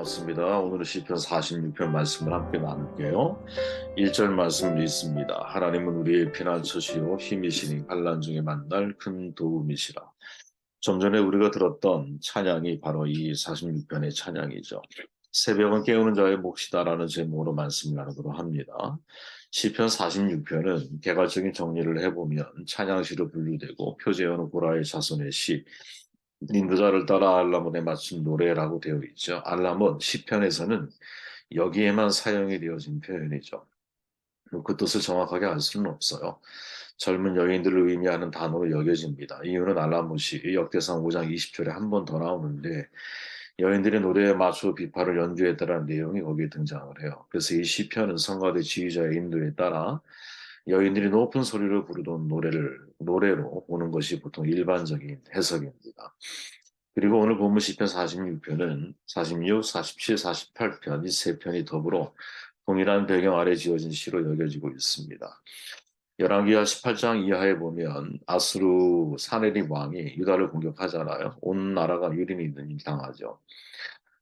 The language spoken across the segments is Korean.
반갑습니다. 오늘은 시편 46편 말씀을 함께 나눌게요. 1절 말씀을 읽습니다. 하나님은 우리의 피난처시요 힘이시니 환난 중에 만날 큰 도움이시라. 좀 전에 우리가 들었던 찬양이 바로 이 46편의 찬양이죠. 새벽은 깨우는 자의 몫이다라는 제목으로 말씀을 나누도록 합니다. 시편 46편은 개괄적인 정리를 해보면 찬양시로 분류되고 표제어는 고라의 자손의 시, 인도자를 따라 알라몬에 맞춘 노래라고 되어 있죠. 알라몬 시편에서는 여기에만 사용이 되어진 표현이죠. 그 뜻을 정확하게 알 수는 없어요. 젊은 여인들을 의미하는 단어로 여겨집니다. 이유는 알라못이 역대상 5장 20절에 한 번 더 나오는데 여인들의 노래에 맞춰 비파를 연주했다라는 내용이 거기에 등장을 해요. 그래서 이 시편은 성가대 지휘자의 인도에 따라 여인들이 높은 소리로 부르던 노래로 보는 것이 보통 일반적인 해석입니다. 그리고 오늘 본문 시편 46편은 46, 47, 48편 이 세 편이 더불어 동일한 배경 아래 지어진 시로 여겨지고 있습니다. 열왕기하 18장 이하에 보면 아수르 사네립 왕이 유다를 공격하잖아요. 온 나라가 유린이 당하죠.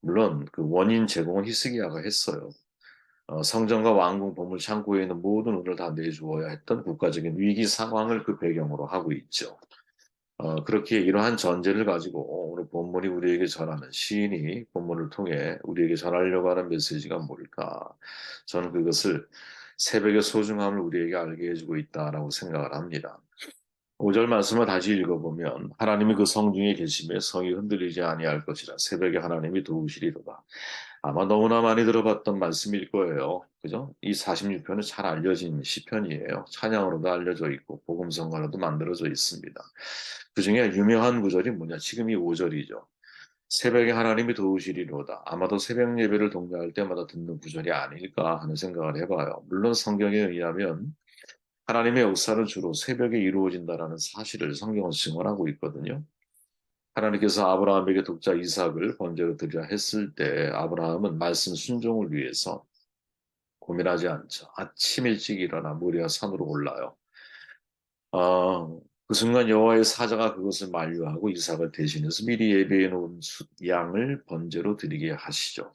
물론 그 원인 제공은 히스기야가 했어요. 성전과 왕궁 보물 창고에 있는 모든 은을 다 내주어야 했던 국가적인 위기 상황을 그 배경으로 하고 있죠. 그렇게 이러한 전제를 가지고 오늘 본문이 우리에게 전하는 시인이 본문을 통해 우리에게 전하려고 하는 메시지가 뭘까? 저는 그것을 새벽의 소중함을 우리에게 알게 해주고 있다라고 생각을 합니다. 5절 말씀을 다시 읽어보면 하나님이 그 성중에 계심에 성이 흔들리지 아니할 것이라 새벽에 하나님이 도우시리로다. 아마 너무나 많이 들어봤던 말씀일 거예요. 그죠? 이 46편은 잘 알려진 시편이에요. 찬양으로도 알려져 있고 복음성가로도 만들어져 있습니다. 그 중에 유명한 구절이 뭐냐? 지금 이 5절이죠. 새벽에 하나님이 도우시리로다. 아마도 새벽 예배를 독려할 때마다 듣는 구절이 아닐까 하는 생각을 해봐요. 물론 성경에 의하면 하나님의 역사는 주로 새벽에 이루어진다라는 사실을 성경은 증언하고 있거든요. 하나님께서 아브라함에게 독자 이삭을 번제로 드리라 했을 때 아브라함은 말씀 순종을 위해서 고민하지 않죠. 아침 일찍 일어나 모리아 산으로 올라요. 그 순간 여호와의 사자가 그것을 만류하고 이삭을 대신해서 미리 예비해 놓은 양을 번제로 드리게 하시죠.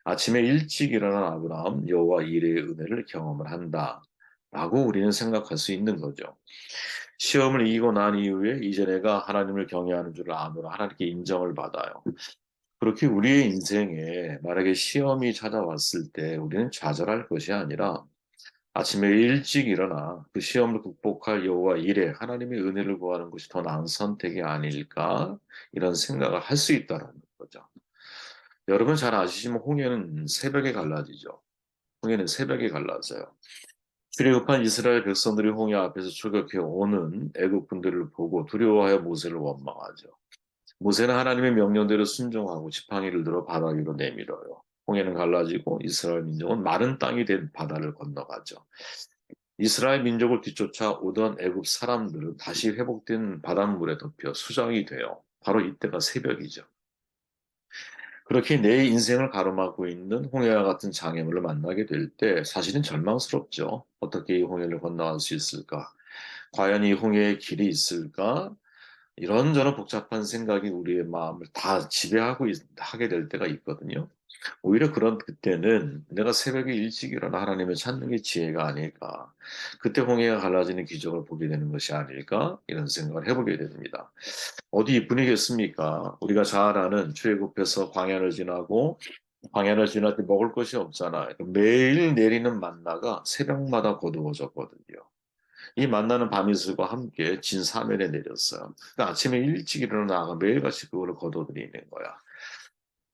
아침에 일찍 일어난 아브라함 여호와 이레의 은혜를 경험을 한다라고 우리는 생각할 수 있는 거죠. 시험을 이기고 난 이후에 이제 내가 하나님을 경외하는 줄 아노라 하나님께 인정을 받아요. 그렇게 우리의 인생에 만약에 시험이 찾아왔을 때 우리는 좌절할 것이 아니라 아침에 일찍 일어나 그 시험을 극복할 여호와 이레 하나님의 은혜를 구하는 것이 더 나은 선택이 아닐까 이런 생각을 할 수 있다는 거죠. 여러분 잘 아시지만 홍해는 새벽에 갈라지죠. 홍해는 새벽에 갈라져요. 출애굽한 이스라엘 백성들이 홍해 앞에서 출격해 오는 애국 분들을 보고 두려워하여 모세를 원망하죠. 모세는 하나님의 명령대로 순종하고 지팡이를 들어 바다 위로 내밀어요. 홍해는 갈라지고 이스라엘 민족은 마른 땅이 된 바다를 건너가죠. 이스라엘 민족을 뒤쫓아 오던 애굽 사람들은 다시 회복된 바닷물에 덮여 수장이 돼요. 바로 이때가 새벽이죠. 그렇게 내 인생을 가로막고 있는 홍해와 같은 장애물을 만나게 될 때 사실은 절망스럽죠. 어떻게 이 홍해를 건너갈 수 있을까? 과연 이 홍해의 길이 있을까? 이런저런 복잡한 생각이 우리의 마음을 다 하게 될 때가 있거든요. 오히려 그런 그때는 내가 새벽에 일찍 일어나 하나님을 찾는 게 지혜가 아닐까. 그때 홍해가 갈라지는 기적을 보게 되는 것이 아닐까. 이런 생각을 해보게 됩니다. 어디 이뿐이겠습니까? 우리가 잘 아는 출애굽해서 광야를 지날 때 먹을 것이 없잖아요. 매일 내리는 만나가 새벽마다 거두어졌거든요. 이 만나는 밤이슬과 함께 진 사면에 내렸어요. 그러니까 아침에 일찍 일어나가 매일같이 그거를 거둬들이는 거야.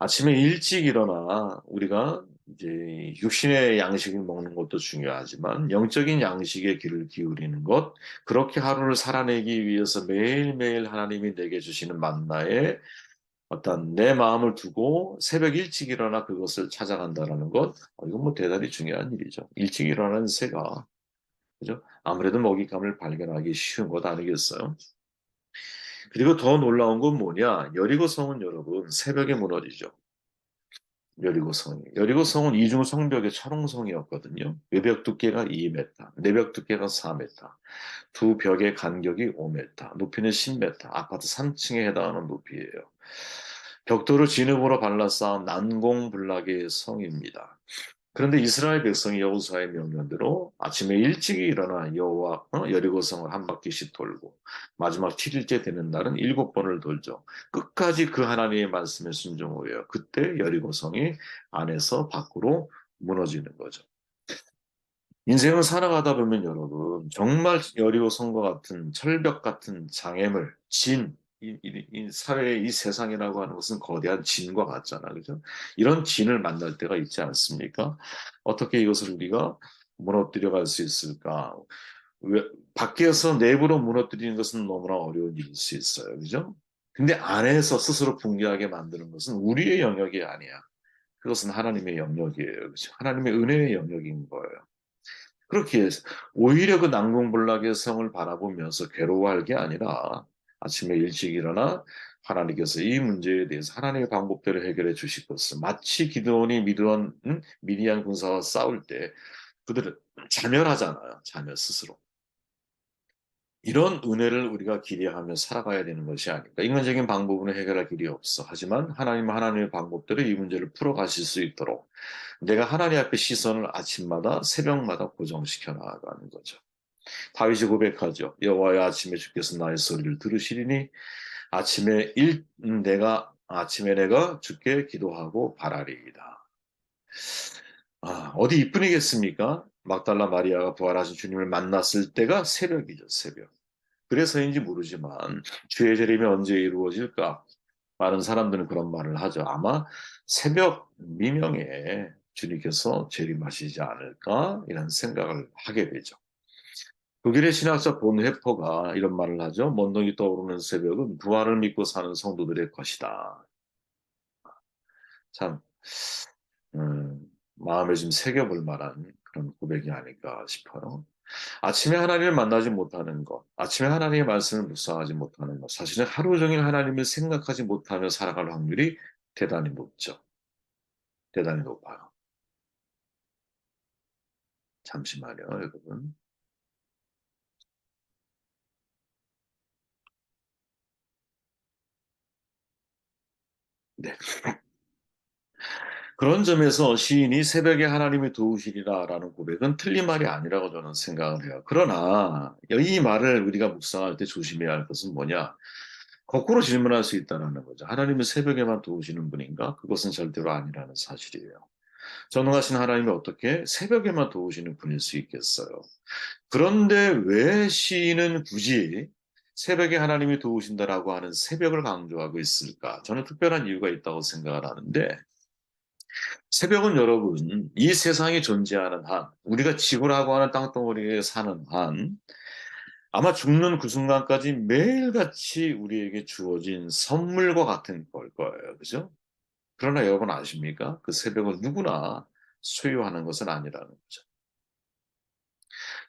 아침에 일찍 일어나 우리가 이제 육신의 양식을 먹는 것도 중요하지만 영적인 양식에 귀를 기울이는 것, 그렇게 하루를 살아내기 위해서 매일매일 하나님이 내게 주시는 만나에 어떤 내 마음을 두고 새벽 일찍 일어나 그것을 찾아간다라는 것, 이건 뭐 대단히 중요한 일이죠. 일찍 일어나는 새가, 그죠? 아무래도 먹잇감을 발견하기 쉬운 것 아니겠어요? 그리고 더 놀라운 건 뭐냐? 여리고 성은 여러분 새벽에 무너지죠. 여리고성이. 여리고성은 이중 성벽의 철옹성이었거든요. 외벽 두께가 2m, 내벽 두께가 4m, 두 벽의 간격이 5m, 높이는 10m, 아파트 3층에 해당하는 높이예요. 벽돌을 진흙으로 발라쌓은 난공불락의 성입니다. 그런데 이스라엘 백성이 여호수아의 명령대로 아침에 일찍 일어나 여리고성을 한 바퀴씩 돌고 마지막 7일째 되는 날은 7번을 돌죠. 끝까지 그 하나님의 말씀에 순종하여 그때 여리고성이 안에서 밖으로 무너지는 거죠. 인생을 살아가다 보면 여러분 정말 여리고성과 같은 철벽 같은 장애물, 이 사회의 이 세상이라고 하는 것은 거대한 진과 같잖아, 그죠? 이런 진을 만날 때가 있지 않습니까? 어떻게 이것을 우리가 무너뜨려 갈 수 있을까? 왜, 밖에서 내부로 무너뜨리는 것은 너무나 어려운 일일 수 있어요, 그죠? 근데 안에서 스스로 붕괴하게 만드는 것은 우리의 영역이 아니야. 그것은 하나님의 영역이에요, 그죠? 하나님의 은혜의 영역인 거예요. 그렇게 해서 오히려 그 난공불락의 성을 바라보면서 괴로워할 게 아니라 아침에 일찍 일어나 하나님께서 이 문제에 대해서 하나님의 방법대로 해결해 주실 것을 마치 기드온이 미디안 군사와 싸울 때 그들은 자멸하잖아요. 자멸 스스로. 이런 은혜를 우리가 기대하며 살아가야 되는 것이 아닐까. 인간적인 방법으로 해결할 길이 없어. 하지만 하나님은 하나님의 방법대로 이 문제를 풀어가실 수 있도록 내가 하나님 앞에 시선을 아침마다 새벽마다 고정시켜 나아가는 거죠. 다윗이 고백하죠. 여호와의 아침에 주께서 나의 소리를 들으시리니 아침에 내가 주께 기도하고 바라리이다. 어디 이뿐이겠습니까? 막달라 마리아가 부활하신 주님을 만났을 때가 새벽이죠, 새벽. 그래서인지 모르지만 주의 재림이 언제 이루어질까? 많은 사람들은 그런 말을 하죠. 아마 새벽 미명에 주님께서 재림하시지 않을까? 이런 생각을 하게 되죠. 독일의 신학자 본 회퍼가 이런 말을 하죠. 먼동이 떠오르는 새벽은 부활을 믿고 사는 성도들의 것이다. 참, 마음에 좀 새겨볼 만한 그런 고백이 아닐까 싶어요. 아침에 하나님을 만나지 못하는 것, 아침에 하나님의 말씀을 묵상하지 못하는 것, 사실은 하루 종일 하나님을 생각하지 못하며 살아갈 확률이 대단히 높죠. 대단히 높아요. 잠시만요, 여러분. 네. 그런 점에서 시인이 새벽에 하나님이 도우시리라라는 고백은 틀린 말이 아니라고 저는 생각을 해요. 그러나 이 말을 우리가 묵상할 때 조심해야 할 것은 뭐냐? 거꾸로 질문할 수 있다는 거죠. 하나님은 새벽에만 도우시는 분인가? 그것은 절대로 아니라는 사실이에요. 전능하신 하나님이 어떻게 새벽에만 도우시는 분일 수 있겠어요? 그런데 왜 시인은 굳이 새벽에 하나님이 도우신다라고 하는 새벽을 강조하고 있을까? 저는 특별한 이유가 있다고 생각을 하는데, 새벽은 여러분, 이 세상이 존재하는 한, 우리가 지구라고 하는 땅덩어리에 사는 한, 아마 죽는 그 순간까지 매일같이 우리에게 주어진 선물과 같은 걸 거예요. 그죠? 그러나 여러분 아십니까? 그 새벽은 누구나 소유하는 것은 아니라는 거죠.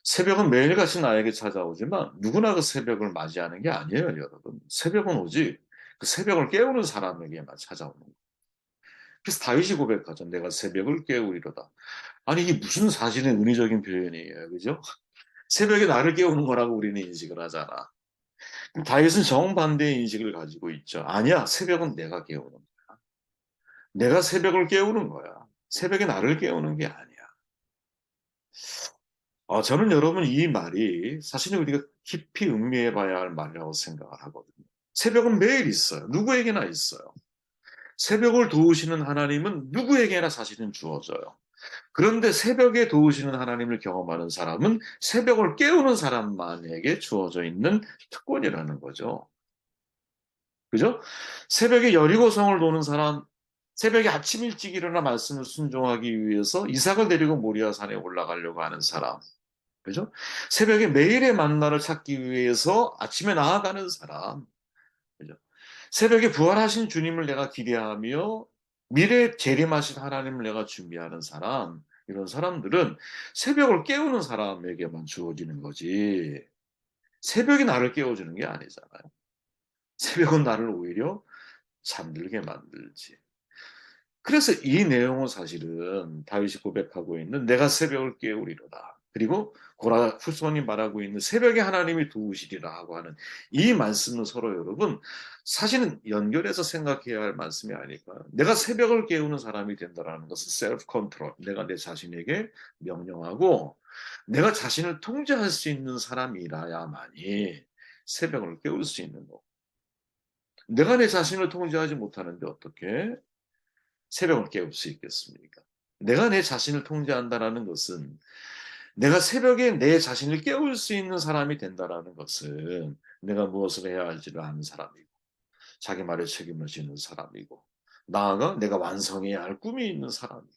새벽은 매일같이 나에게 찾아오지만 누구나 그 새벽을 맞이하는 게 아니에요, 여러분. 새벽은 오직 그 새벽을 깨우는 사람에게만 찾아오는 거예요. 그래서 다윗이 고백하죠. 내가 새벽을 깨우리로다. 아니, 이게 무슨 사실의 은유적인 표현이에요. 그죠? 새벽에 나를 깨우는 거라고 우리는 인식을 하잖아. 그럼 다윗은 정반대의 인식을 가지고 있죠. 아니야, 새벽은 내가 깨우는 거야. 내가 새벽을 깨우는 거야. 새벽에 나를 깨우는 게 아니야. 저는 여러분 이 말이 사실은 우리가 깊이 음미해 봐야 할 말이라고 생각을 하거든요. 새벽은 매일 있어요. 누구에게나 있어요. 새벽을 도우시는 하나님은 누구에게나 사실은 주어져요. 그런데 새벽에 도우시는 하나님을 경험하는 사람은 새벽을 깨우는 사람만에게 주어져 있는 특권이라는 거죠. 그죠? 새벽에 여리고성을 도는 사람, 새벽에 아침 일찍 일어나 말씀을 순종하기 위해서 이삭을 데리고 모리아 산에 올라가려고 하는 사람, 그죠? 새벽에 매일의 만나를 찾기 위해서 아침에 나아가는 사람, 그죠? 새벽에 부활하신 주님을 내가 기대하며 미래에 재림하실 하나님을 내가 준비하는 사람, 이런 사람들은 새벽을 깨우는 사람에게만 주어지는 거지. 새벽이 나를 깨워주는 게 아니잖아요. 새벽은 나를 오히려 잠들게 만들지. 그래서 이 내용은 사실은 다윗이 고백하고 있는 내가 새벽을 깨우리로다. 그리고 고라 후손이 말하고 있는 새벽에 하나님이 도우시리라 하고 하는 이 말씀은 서로 여러분 사실은 연결해서 생각해야 할 말씀이 아닐까. 내가 새벽을 깨우는 사람이 된다라는 것은 셀프 컨트롤. 내가 내 자신에게 명령하고 내가 자신을 통제할 수 있는 사람이라야만이 새벽을 깨울 수 있는 거. 내가 내 자신을 통제하지 못하는데 어떻게 새벽을 깨울 수 있겠습니까? 내가 내 자신을 통제한다라는 것은 내가 새벽에 내 자신을 깨울 수 있는 사람이 된다라는 것은 내가 무엇을 해야 할지를 아는 사람이고 자기 말에 책임을 지는 사람이고 나아가 내가 완성해야 할 꿈이 있는 사람이고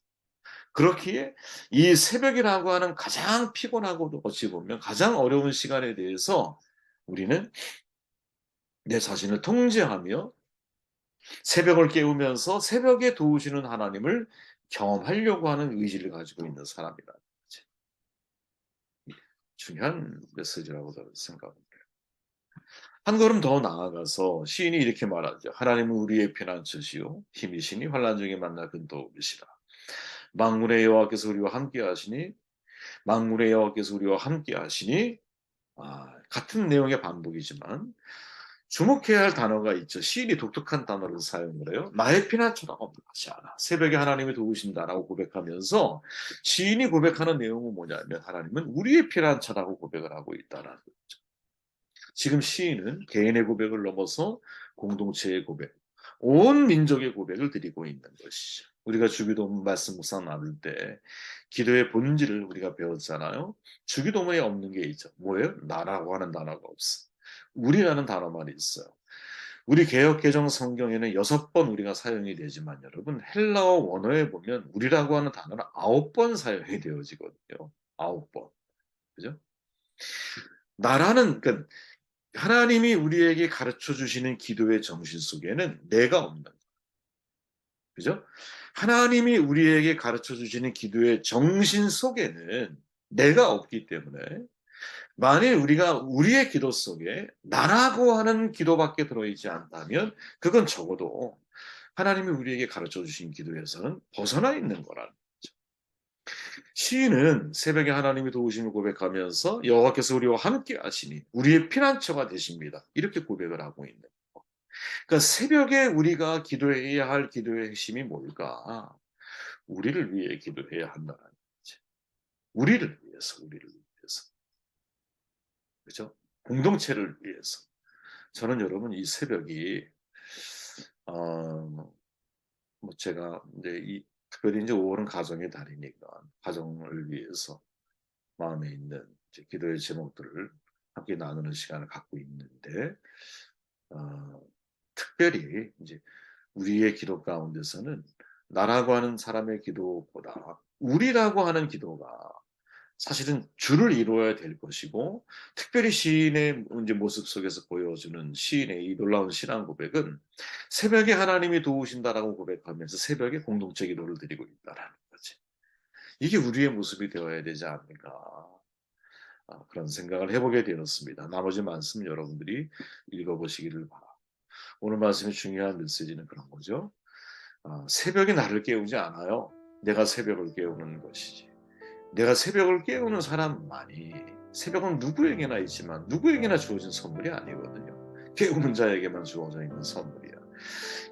그렇기에 이 새벽이라고 하는 가장 피곤하고도 어찌 보면 가장 어려운 시간에 대해서 우리는 내 자신을 통제하며 새벽을 깨우면서 새벽에 도우시는 하나님을 경험하려고 하는 의지를 가지고 있는 사람이라는 거지. 중요한 메시지라고 저는 생각합니다. 한 걸음 더 나아가서 시인이 이렇게 말하죠. 하나님은 우리의 피난처시요 힘이시니 환난 중에 만나 근도우시라. 만군의 여호와께서 우리와 함께 하시니 만군의 여호와께서 우리와 함께 하시니 같은 내용의 반복이지만 주목해야 할 단어가 있죠. 시인이 독특한 단어를 사용을 해요. 나의 피난처라고 하지 않아. 새벽에 하나님이 도우신다라고 고백하면서 시인이 고백하는 내용은 뭐냐면 하나님은 우리의 피난처라고 고백을 하고 있다라는 거죠. 지금 시인은 개인의 고백을 넘어서 공동체의 고백, 온 민족의 고백을 드리고 있는 것이죠. 우리가 주기도문 말씀 묵상 나눌 때 기도의 본질을 우리가 배웠잖아요. 주기도문에 없는 게 있죠. 뭐예요? 나라고 하는 단어가 없어. 우리라는 단어만 있어요. 우리 개역 개정 성경에는 6번 우리가 사용이 되지만 여러분 헬라어 원어에 보면 우리라고 하는 단어는 9번 사용이 되어지거든요. 9번. 그죠? 나라는 그러니까 하나님이 우리에게 가르쳐 주시는 기도의 정신 속에는 내가 없는 거예요. 그죠? 하나님이 우리에게 가르쳐 주시는 기도의 정신 속에는 내가 없기 때문에 만일 우리가 우리의 기도 속에 나라고 하는 기도밖에 들어있지 않다면 그건 적어도 하나님이 우리에게 가르쳐 주신 기도에서는 벗어나 있는 거라는 거죠. 시인은 새벽에 하나님이 도우심을 고백하면서 여호와께서 우리와 함께 하시니 우리의 피난처가 되십니다. 이렇게 고백을 하고 있는 거예요. 그러니까 새벽에 우리가 기도해야 할 기도의 핵심이 뭘까? 우리를 위해 기도해야 한다는 거지. 우리를 위해서, 우리를 위해서. 그죠? 공동체를 위해서. 저는 여러분 이 새벽이 어, 뭐 제가 이제 특별히 이제 5월은 가정의 달이니까 가정을 위해서 마음에 있는 이제 기도의 제목들을 함께 나누는 시간을 갖고 있는데 어, 특별히 이제 우리의 기도 가운데서는 나라고 하는 사람의 기도보다 우리라고 하는 기도가 사실은 주를 이루어야 될 것이고 특별히 시인의 이제 모습 속에서 보여주는 시인의 이 놀라운 신앙 고백은 새벽에 하나님이 도우신다라고 고백하면서 새벽에 공동체 기도를 드리고 있다라는 거지. 이게 우리의 모습이 되어야 되지 않을까 그런 생각을 해보게 되었습니다. 나머지 말씀 여러분들이 읽어보시기를 바랍니다. 오늘 말씀의 중요한 메시지는 그런 거죠. 새벽이 나를 깨우지 않아요. 내가 새벽을 깨우는 것이지. 내가 새벽을 깨우는 사람만이 새벽은 누구에게나 있지만 누구에게나 주어진 선물이 아니거든요. 깨우는 자에게만 주어져 있는 선물이야.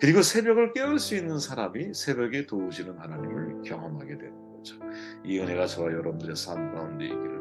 그리고 새벽을 깨울 수 있는 사람이 새벽에 도우시는 하나님을 경험하게 되는 거죠. 이 은혜가 저와 여러분들의 삶 가운데 있기를